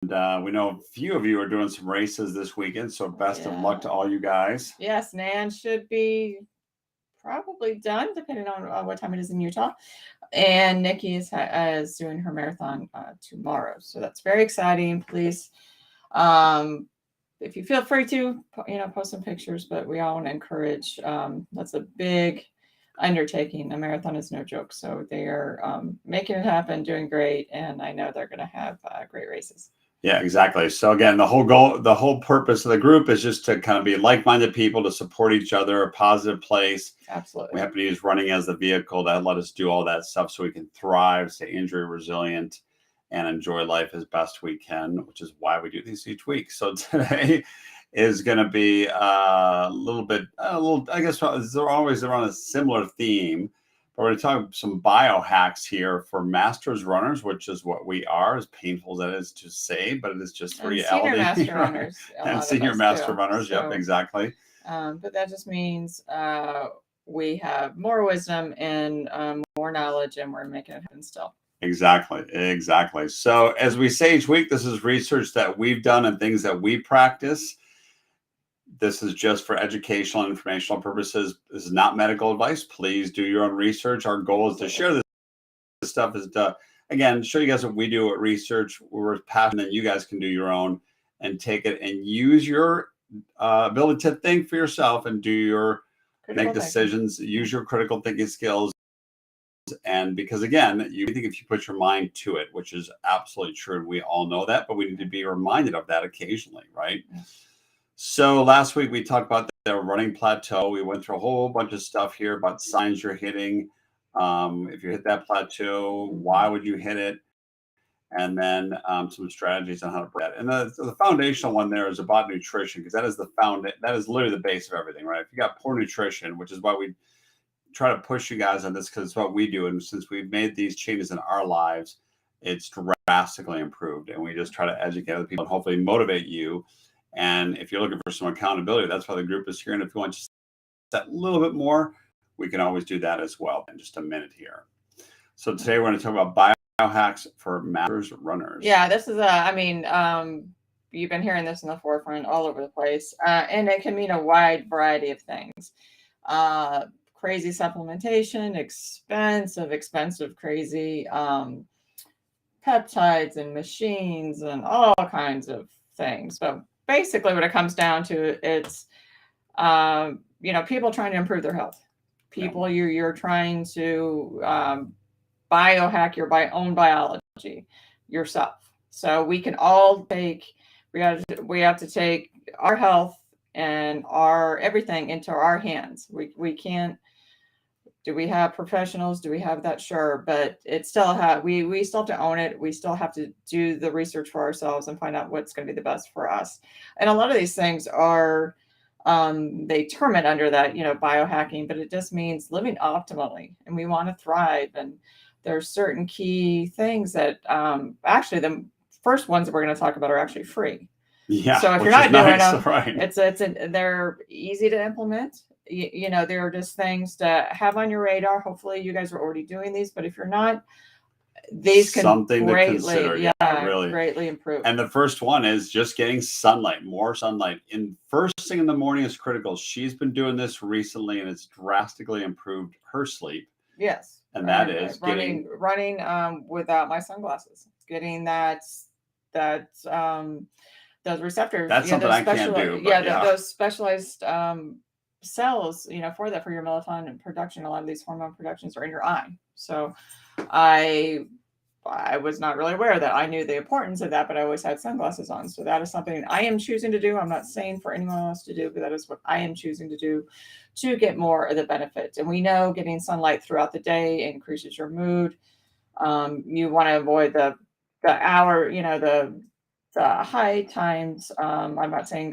We know a few of you are doing some races this weekend, so best of luck to all you guys. Yes, Nan should be probably done, depending on what time it is in Utah. And Nikki is doing her marathon tomorrow, so that's very exciting. Please, um, if you feel free to, post some pictures. But we all want to encourage. That's a big undertaking. A marathon is no joke, so they are making it happen, doing great, and I know they're going to have great races. Yeah, exactly. So again, the whole purpose of the group is just to kind of be like-minded people to support each other, a positive place. Absolutely. We happen to use running as the vehicle that let us do all that stuff so we can thrive, stay injury resilient, and enjoy life as best we can, which is why we do these each week. So today is going to be a little, I guess they're always around a similar theme. We're going to talk some biohacks here for masters runners, which is what we are, as painful as that is to say, but it is just And reality. senior master runners. And senior master runners. So, yep, exactly. But that just means we have more wisdom and more knowledge, and we're making it happen still. Exactly. So as we say each week, this is research that we've done and things that we practice. This is just for educational and informational purposes. This is not medical advice. Please do your own research. Our goal is to share this stuff, is to, again, show you guys what we do at research. We're passionate that you guys can do your own and take it and use your ability to think for yourself and do your make decisions, use your critical thinking skills. And because again, you think if you put your mind to it, which is absolutely true, we all know that, but we need to be reminded of that occasionally, right? So last week we talked about the running plateau. We went through a whole bunch of stuff here about signs you're hitting. If you hit that plateau, why would you hit it? And then some strategies on how to break that. And the foundational one there is about nutrition, because that is literally the base of everything, right? If you got poor nutrition, which is why we try to push you guys on this, because it's what we do. And since we've made these changes in our lives, it's drastically improved. And we just try to educate other people and hopefully motivate you. And if you're looking for some accountability, that's why the group is here. And if you want just that little bit more, we can always do that as well in just a minute here. So today we're going to talk about biohacks for masters runners. Yeah, this is you've been hearing this in the forefront all over the place. And it can mean a wide variety of things. Crazy supplementation, expensive, crazy peptides and machines and all kinds of things. But basically what it comes down to, it's people trying to improve their health. People, you're trying to biohack your own biology yourself. So we can all we have to take our health and our everything into our hands. We can't. Do we have professionals? Do we have that? Sure, but it still we still have to own it. We still have to do the research for ourselves and find out what's going to be the best for us. And a lot of these things are, they term it under that, biohacking, but it just means living optimally, and we want to thrive. And there's certain key things that actually the first ones that we're going to talk about are actually free. Yeah. So if you're not doing them, right, they're easy to implement. There are just things to have on your radar. Hopefully you guys are already doing these, but if you're not, these can something to consider. Really greatly improve. And the first one is just getting sunlight, more sunlight. In first thing in the morning is critical. She's been doing this recently, and it's drastically improved her sleep. Yes. And that is running without my sunglasses, getting those receptors. That's something I can't do. Those specialized cells, for that, for your melatonin production. A lot of these hormone productions are in your eye. So I was not really aware of that. I knew the importance of that, but I always had sunglasses on. So that is something I am choosing to do. I'm not saying for anyone else to do, but that is what I am choosing to do to get more of the benefits. And we know getting sunlight throughout the day increases your mood. You want to avoid the hour, the high times. I'm not saying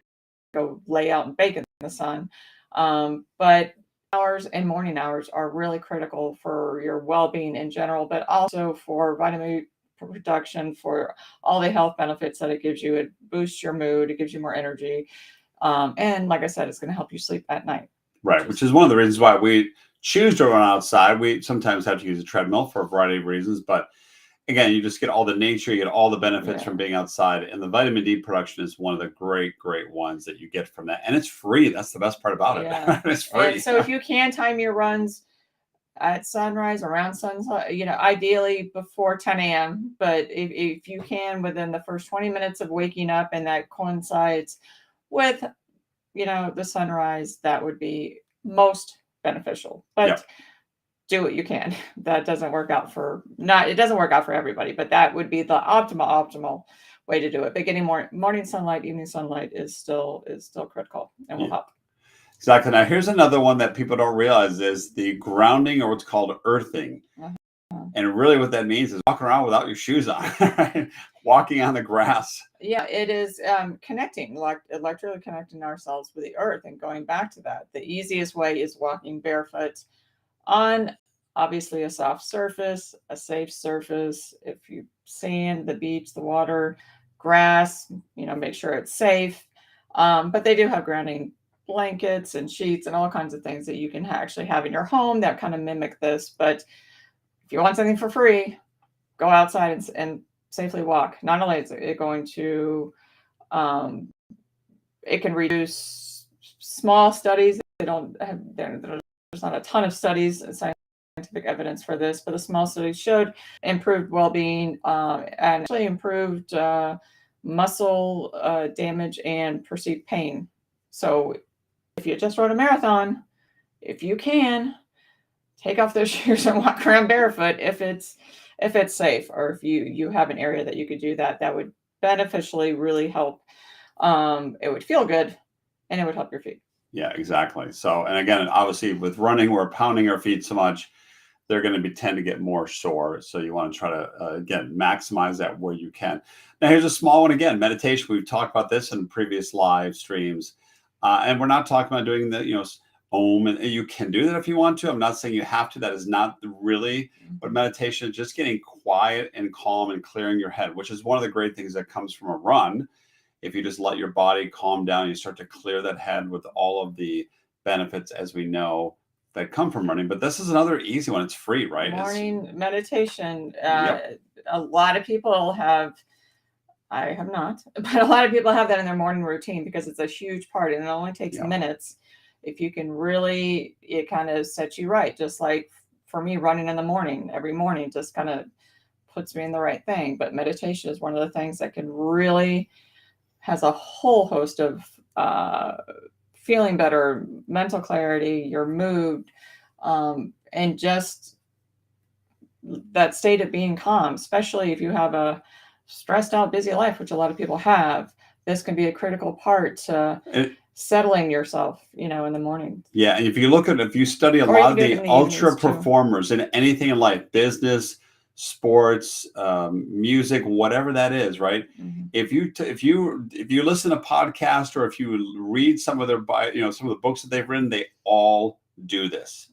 go lay out and bake in the sun, but hours and morning hours are really critical for your well-being in general, but also for vitamin production, for all the health benefits that it gives you. It boosts your mood, it gives you more energy, and like I said, it's going to help you sleep at night. Right, which is one of the reasons why we choose to run outside. We sometimes have to use a treadmill for a variety of reasons, but again, you just get all the nature, you get all the benefits Yeah. from being outside. And the vitamin D production is one of the great ones that you get from that. And it's free. That's the best part about it. Yeah. It's And free. so if you can time your runs at sunrise, around sunset, ideally before 10 a.m. But if you can within the first 20 minutes of waking up and that coincides with, the sunrise, that would be most beneficial. But Yep. do what you can. That doesn't work out it doesn't work out for everybody, but that would be the optimal way to do it. But getting morning sunlight, evening sunlight is still critical and will Yeah. help. Exactly. Now, here's another one that people don't realize is the grounding, or what's called earthing. Uh-huh. And really what that means is walking around without your shoes on, right? Walking on the grass. Yeah, it is connecting, electrically connecting ourselves with the earth and going back to that. The easiest way is walking barefoot on obviously a soft surface, a safe surface. If you sand, the beach, the water, grass, make sure it's safe. But they do have grounding blankets and sheets and all kinds of things that you can actually have in your home that kind of mimic this. But if you want something for free, go outside and safely walk. Not only is it going to, it can reduce small studies. There's not a ton of studies, scientific evidence for this, but the small studies showed improved well-being and actually improved muscle damage and perceived pain. So if you just run a marathon, if you can, take off those shoes and walk around barefoot if it's safe, or if you have an area that you could do that would beneficially really help. It would feel good and it would help your feet. Yeah, exactly. So, and again, obviously with running, we're pounding our feet so much, they're going to tend to get more sore. So you want to try to, again, maximize that where you can. Now, here's a small one again, meditation. We've talked about this in previous live streams. And we're not talking about doing the, Om, and you can do that if you want to. I'm not saying you have to. That is not really what meditation is. Just getting quiet and calm and clearing your head, which is one of the great things that comes from a run. If you just let your body calm down, you start to clear that head with all of the benefits, as we know, that come from running. But this is another easy one. It's free, right? Morning meditation. Yep. A lot of people have, I have not, but a lot of people have that in their morning routine because it's a huge part and it only takes minutes. If you can really, it kind of sets you right. Just like for me, running in the morning, every morning just kind of puts me in the right thing. But meditation is one of the things that can really, has a whole host of feeling better, mental clarity, your mood, and just that state of being calm, especially if you have a stressed out, busy life, which a lot of people have. This can be a critical part to settling yourself, in the morning. Yeah. And if you study a lot of the ultra performers in anything in life, business, sports, music, whatever that is, right? Mm-hmm. If you listen to podcasts or if you read some of their, some of the books that they've written, they all do this.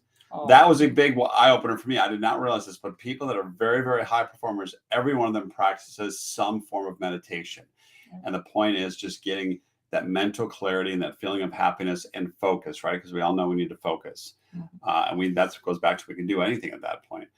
That was a big eye opener for me. I did not realize this, but people that are very, very high performers, every one of them practices some form of meditation. Mm-hmm. And the point is just getting that mental clarity and that feeling of happiness and focus, right? Because we all know we need to focus. Mm-hmm. And that's what goes back to, we can do anything at that point.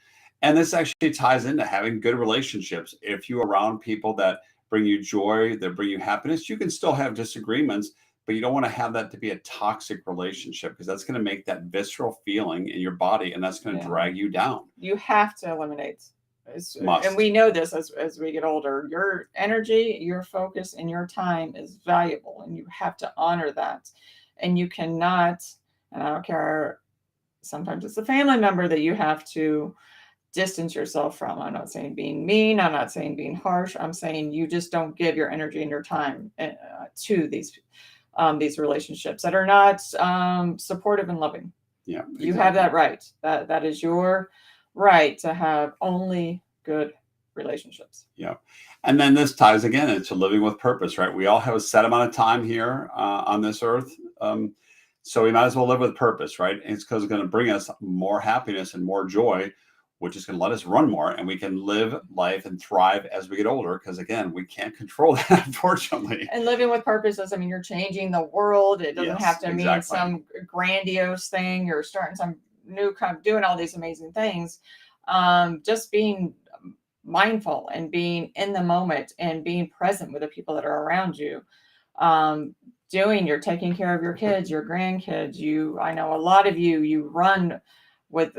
And this actually ties into having good relationships. If you're around people that bring you joy, that bring you happiness, you can still have disagreements, but you don't want to have that to be a toxic relationship because that's going to make that visceral feeling in your body and that's going to drag you down. You have to eliminate. And we know this as we get older. Your energy, your focus, and your time is valuable, and you have to honor that. And you cannot, and I don't care, sometimes it's a family member that you have to distance yourself from. I'm not saying being mean. I'm not saying being harsh. I'm saying you just don't give your energy and your time to these relationships that are not supportive and loving. Yeah, exactly. You have that right. That is your right to have only good relationships. Yeah. And then this ties again into living with purpose, right? We all have a set amount of time here on this earth. So we might as well live with purpose, right? And it's because it's going to bring us more happiness and more joy, which is going to let us run more and we can live life and thrive as we get older. Because again, we can't control that, unfortunately. And living with purpose doesn't mean you're changing the world. It doesn't have to mean some grandiose thing. You're starting some new kind of doing all these amazing things. Just being mindful and being in the moment and being present with the people that are around you. You're taking care of your kids, your grandkids. I know a lot of you run with,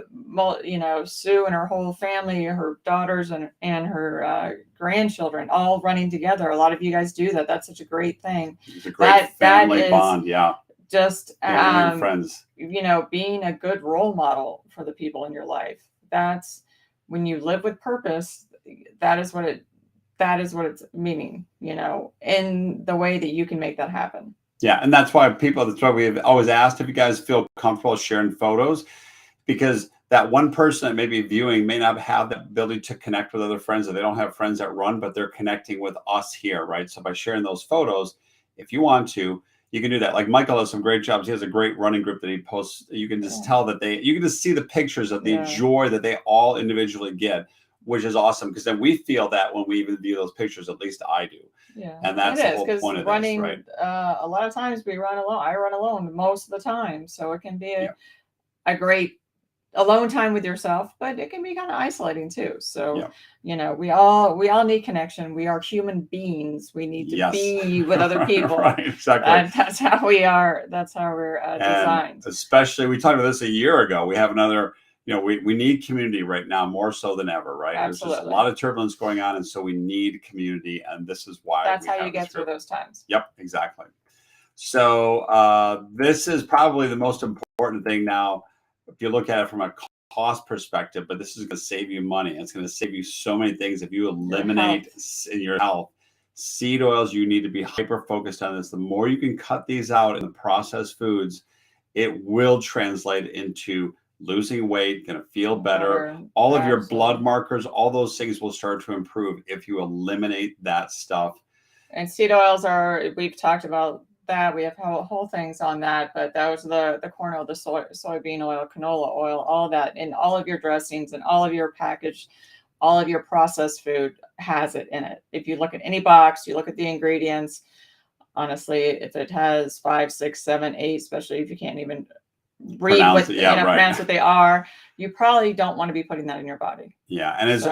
Sue and her whole family, her daughters and her grandchildren, all running together. A lot of you guys do that. That's such a great thing. It's a great family that is bond. Yeah. just, Friends. being a good role model for the people in your life. That's when you live with purpose. That is what it's meaning, in the way that you can make that happen. Yeah. And that's why we've always asked if you guys feel comfortable sharing photos, because that one person that may be viewing may not have the ability to connect with other friends, or they don't have friends that run, but they're connecting with us here, right? So by sharing those photos, if you want to, you can do that. Like Michael does some great jobs. He has a great running group that he posts. You can just tell that you can just see the pictures of the joy that they all individually get, which is awesome. Because then we feel that when we even view those pictures, at least I do. Yeah, and that's the whole point of running, this, right? A lot of times we run alone. I run alone most of the time, so it can be a great alone time with yourself, but it can be kind of isolating too. So, we all need connection. We are human beings. We need to be with other people. Right, exactly. And that's how we are. That's how we're designed. Especially, we talked about this a year ago. We have another, we need community right now more so than ever, right? Absolutely. There's just a lot of turbulence going on, and so we need community, and this is why. That's how you get through those times. Yep, exactly. So this is probably the most important thing now, if you look at it from a cost perspective, but this is going to save you money. It's going to save you so many things if you eliminate in your health. Seed oils, you need to be hyper focused on this. The more you can cut these out in the processed foods, it will translate into losing weight, going to feel better. All of your blood markers, all those things will start to improve if you eliminate that stuff. And seed oils we've talked about that. We have whole things on that, but those are the corn oil, the soybean oil, canola oil, all that in all of your dressings and all of your packaged, all of your processed food has it in it. If you look at any box, you look at the ingredients, honestly, if it has 5, 6, 7, 8, especially if you can't even read pronounce what they are, you probably don't want to be putting that in your body. Yeah. And as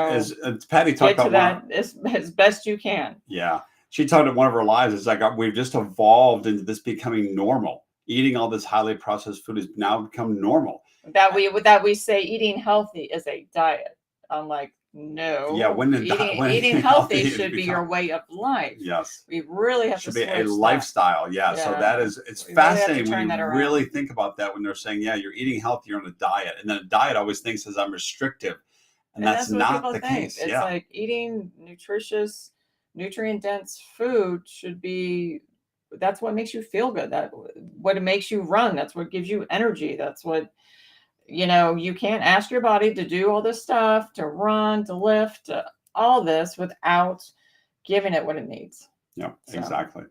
Patty talked about that as best you can. Yeah. She talked about one of her lives. It's like we've just evolved into this becoming normal. Eating all this highly processed food has now become normal. That we say eating healthy is a diet. I'm like, no. Yeah, eating healthy should be your way of life. Yes, we really have to be a lifestyle. Yeah, so it's fascinating when you really think about that. When they're saying, yeah, you're eating healthy, you're on a diet, and then a diet always thinks as I'm restrictive, and that's not the case. It's like eating nutritious, nutrient-dense food should be. That's what makes you feel good. What makes you run. That's what gives you energy. That's what. You can't ask your body to do all this stuff, to run, to lift, all this without giving it what it needs. Yeah, exactly.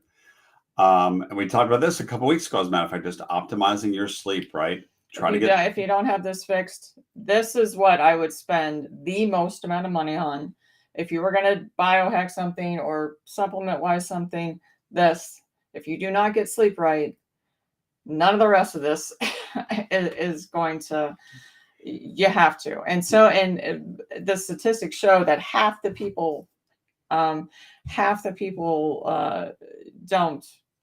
And we talked about this a couple weeks ago, as a matter of fact, just optimizing your sleep, right? If you don't have this fixed, this is what I would spend the most amount of money on. If you were going to biohack something or supplement-wise something, if you do not get sleep right, none of the rest of this is going to, you have to. And so, and the statistics show that half the people don't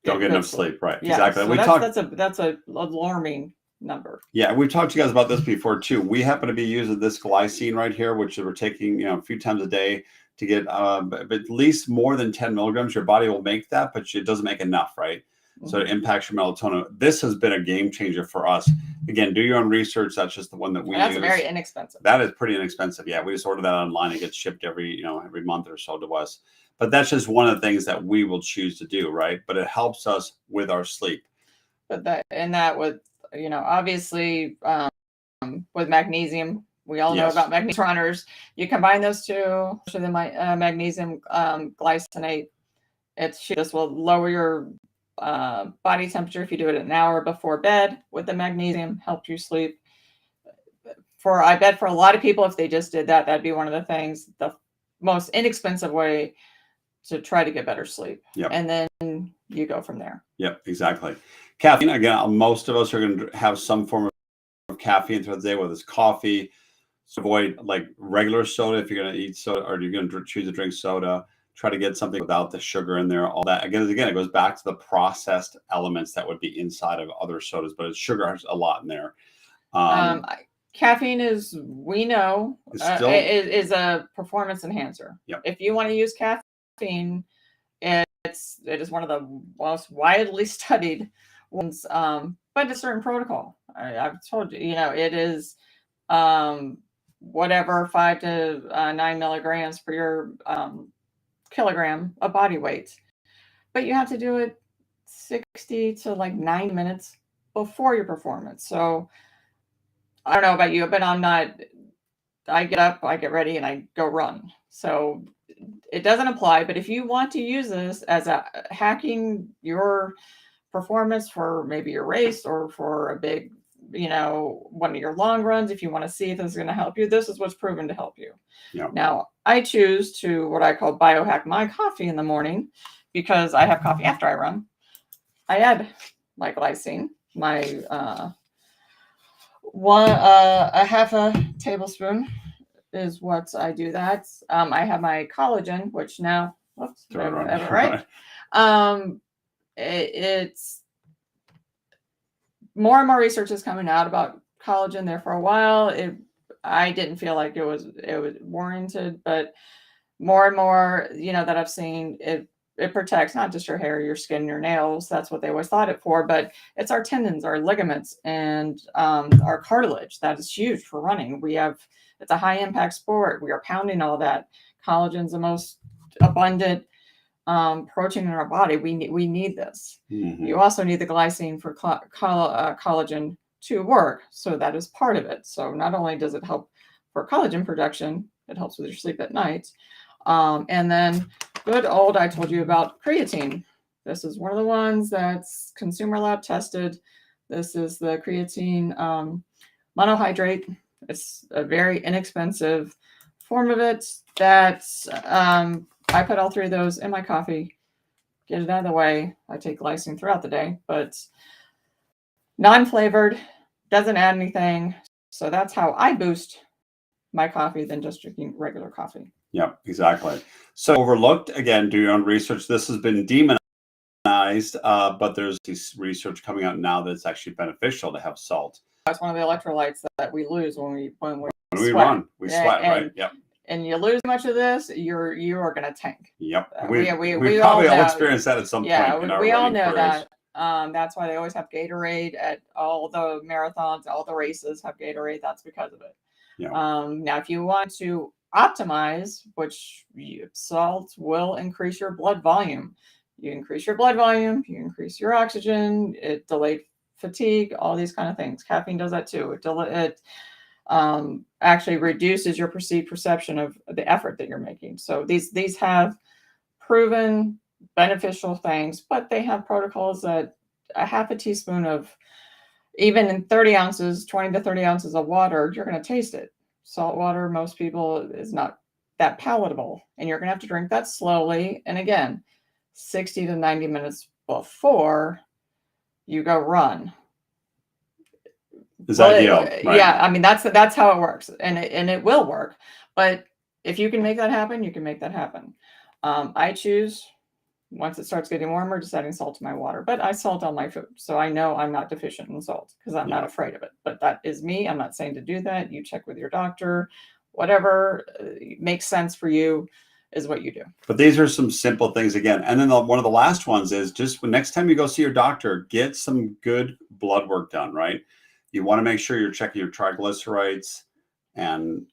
get enough sleep. Right. Yeah, exactly. So that's a alarming number. Yeah. We've talked to you guys about this before too. We happen to be using this glycine right here, which we're taking, a few times a day to get at least more than 10 milligrams. Your body will make that, but it doesn't make enough. Right. So it impacts your melatonin. This has been a game changer for us. Again, do your own research. That's just the one that we use. That's very inexpensive. That is pretty inexpensive. Yeah, we just order that online. It gets shipped every month or so to us. But that's just one of the things that we will choose to do, right? But it helps us with our sleep. But that with obviously with magnesium, we all know about magnesium runners. You combine those two, the magnesium glycinate. This will lower your body temperature if you do it an hour before bed with the magnesium, help you sleep. I bet for a lot of people, if they just did that, that'd be one of the things, the most inexpensive way to try to get better sleep. Yep. And then you go from there. Yep, exactly. Caffeine, again, most of us are going to have some form of caffeine throughout the day, whether it's coffee, So avoid like regular soda if you're going to eat soda, or you're going to choose to drink soda. Try to get something without the sugar in there. All that again, it goes back to the processed elements that would be inside of other sodas, but it's sugar has a lot in there. Caffeine is, we know, is a performance enhancer. Yep. If you want to use caffeine, it is one of the most widely studied ones, but a certain protocol. I've told you, it is whatever 5 to 9 milligrams per your kilogram of body weight, but you have to do it 60 to like 9 minutes before your performance. So I don't know about you, but I get up, I get ready, and I go run. So it doesn't apply. But if you want to use this as a hacking your performance for maybe your race or for a big, one of your long runs, if you want to see if this is going to help you, this is what's proven to help you. Yeah. Now, I choose to what I call biohack my coffee in the morning because I have coffee after I run. I add my glycine, my a half a tablespoon is what I do that. I have my collagen, which now, whoops, right. It's more and more research is coming out about collagen there for a while. I didn't feel like it was warranted, but more and more, that I've seen, it protects not just your hair, your skin, your nails. That's what they always thought it for, but it's our tendons, our ligaments, and our cartilage. That is huge for running. It's a high impact sport. We are pounding all that. Collagen's the most abundant protein in our body. We need this. Mm-hmm. You also need the glycine for collagen to work. So that is part of it. So not only does it help for collagen production, it helps with your sleep at night. And then good old, I told you about creatine. This is one of the ones that's consumer lab tested. This is the creatine monohydrate. It's a very inexpensive form of it that I put all 3 of those in my coffee, get it out of the way. I take glycine throughout the day, but non-flavored, doesn't add anything. So that's how I boost my coffee than just drinking regular coffee. Yeah, exactly. So overlooked, again, do your own research. This has been demonized, but there's this research coming out now that it's actually beneficial to have salt. That's one of the electrolytes that we lose when we run. We sweat, right? Yep. And you lose much of this, you are going to tank. Yep. We probably all experienced that at some point in our we all know careers. That. That's why they always have Gatorade at all the marathons, all the races have Gatorade. That's because of it. Yeah. Now, if you want to optimize, salt will increase your blood volume. You increase your blood volume, you increase your oxygen, it delayed fatigue, all these kind of things. Caffeine does that too. It actually reduces your perceived perception of the effort that you're making. So these have proven beneficial things, but they have protocols that a half a teaspoon of, even in 30 ounces, 20 to 30 ounces of water, you're going to taste it. Salt water, most people, is not that palatable, and you're going to have to drink that slowly. And again, 60 to 90 minutes before you go run. Is ideal. Right? Yeah, I mean, that's how it works, and it will work. But if you can make that happen, you can make that happen. I choose, once it starts getting warmer, just adding salt to my water. But I salt all my food, so I know I'm not deficient in salt because I'm not afraid of it. But that is me. I'm not saying to do that. You check with your doctor. Whatever makes sense for you is what you do. But these are some simple things again. And then one of the last ones is just next time you go see your doctor, get some good blood work done, right? You want to make sure you're checking your triglycerides and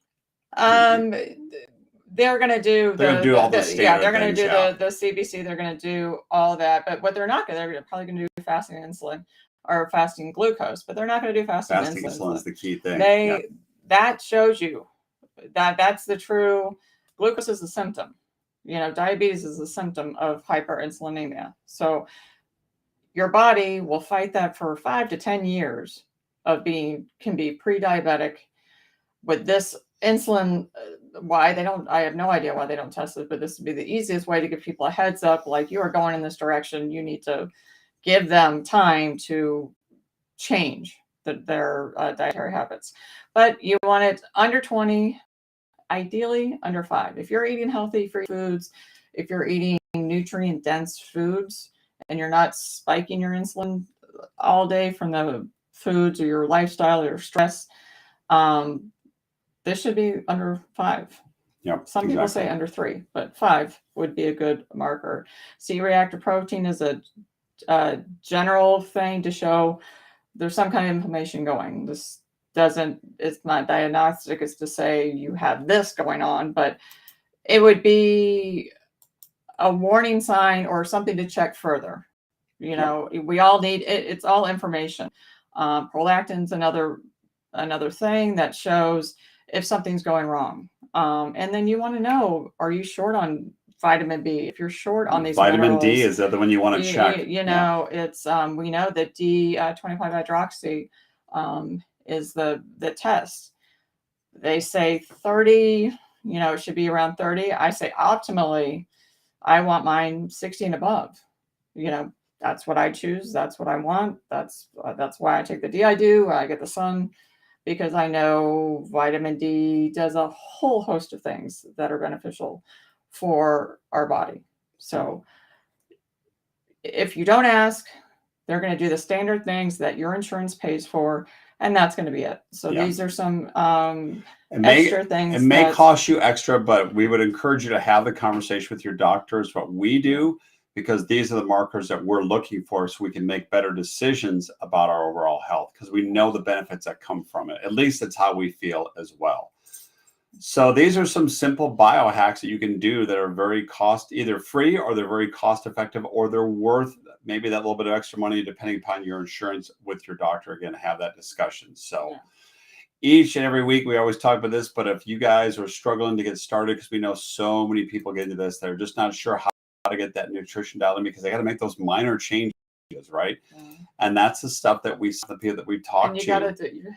they're going to do all the standard they're going to do things, the CBC. They're going to do all of that. But what they're not going to, they're probably going to do fasting insulin or fasting glucose, but they're not going to do fasting insulin is the key thing. That shows you that's the true. Glucose is a symptom. Diabetes is a symptom of hyperinsulinemia. So your body will fight that for 5 to 10 years of can be pre-diabetic with this insulin. Why they don't, I have no idea why they don't test it, but this would be the easiest way to give people a heads up, like, you are going in this direction. You need to give them time to change their dietary habits. But you want it under 20, ideally under 5. If you're eating healthy free foods, if you're eating nutrient dense foods, and you're not spiking your insulin all day from the foods or your lifestyle or your stress, um, this should be under 5. Yep, Some people say under 3, but 5 would be a good marker. C-reactive protein is a general thing to show there's some kind of inflammation going. This doesn't, it's not diagnostic, it's to say you have this going on, but it would be a warning sign or something to check further. You know, we all need it, it's all information. Prolactin's another thing that shows if something's going wrong. And then you want to know, are you short on vitamin B? If you're short on these vitamin minerals, D is the other one you want to check. You know, it's we know that D25 hydroxy is the test. They say 30, you know, it should be around 30. I say optimally, I want mine 60 and above. You know, that's what I choose. That's what I want. That's why I take the D I do. I get the sun, because I know vitamin D does a whole host of things that are beneficial for our body. So if you don't ask, they're going to do the standard things that your insurance pays for, and that's going to be it. So these are some extra things. It may cost you extra, but we would encourage you to have the conversation with your doctors, what we do, because these are the markers that we're looking for so we can make better decisions about our overall health, because we know the benefits that come from it. At least that's how we feel as well. So these are some simple biohacks that you can do that are very either free, or they're very cost effective, or they're worth maybe that little bit of extra money depending upon your insurance with your doctor. Again, have that discussion. So each and every week we always talk about this, but if you guys are struggling to get started, because we know so many people get into this, they're just not sure how to get that nutrition dialed in, because they got to make those minor changes, right? And that's the stuff that the people that we've talked to. You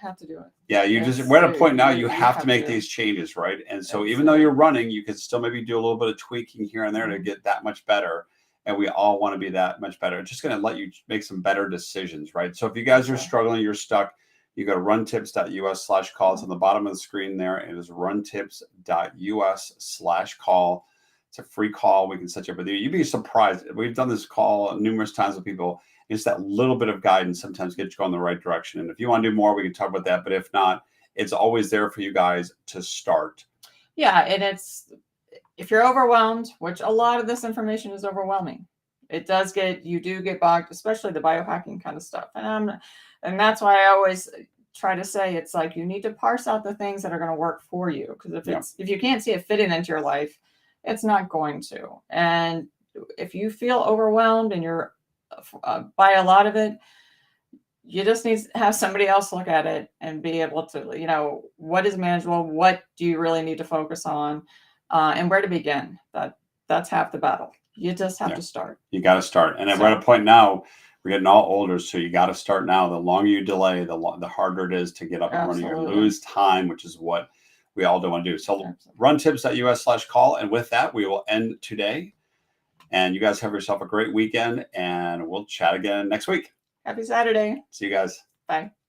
have to do it. Yeah, we're at a point now you have to make these changes, right? And so even though you're running, you can still maybe do a little bit of tweaking here and there to get that much better. And we all want to be that much better. It's just going to let you make some better decisions, right? So if you guys are struggling, you're stuck, you go to runtips.us/call. It's on the bottom of the screen there. It is runtips.us/call. It's a free call. We can set you up with you. You'd be surprised. We've done this call numerous times with people. It's that little bit of guidance sometimes gets you going in the right direction. And if you want to do more, we can talk about that. But if not, it's always there for you guys to start. Yeah. And if you're overwhelmed, which a lot of this information is overwhelming, you do get bogged, especially the biohacking kind of stuff. And that's why I always try to say, it's like, you need to parse out the things that are going to work for you. Because if you can't see it fitting into your life, it's not going to. And if you feel overwhelmed and you're by a lot of it, you just need to have somebody else look at it and be able to, you know, what is manageable, what do you really need to focus on, and where to begin. That's half the battle. You just have to start. You got to start. And we're at a point now, we're getting all older, so you got to start now. The longer you delay, the harder it is to get up and running. You lose time, which is what we all don't want to do. So runtips.us/call. And with that, we will end today. And you guys have yourself a great weekend, and we'll chat again next week. Happy Saturday. See you guys. Bye.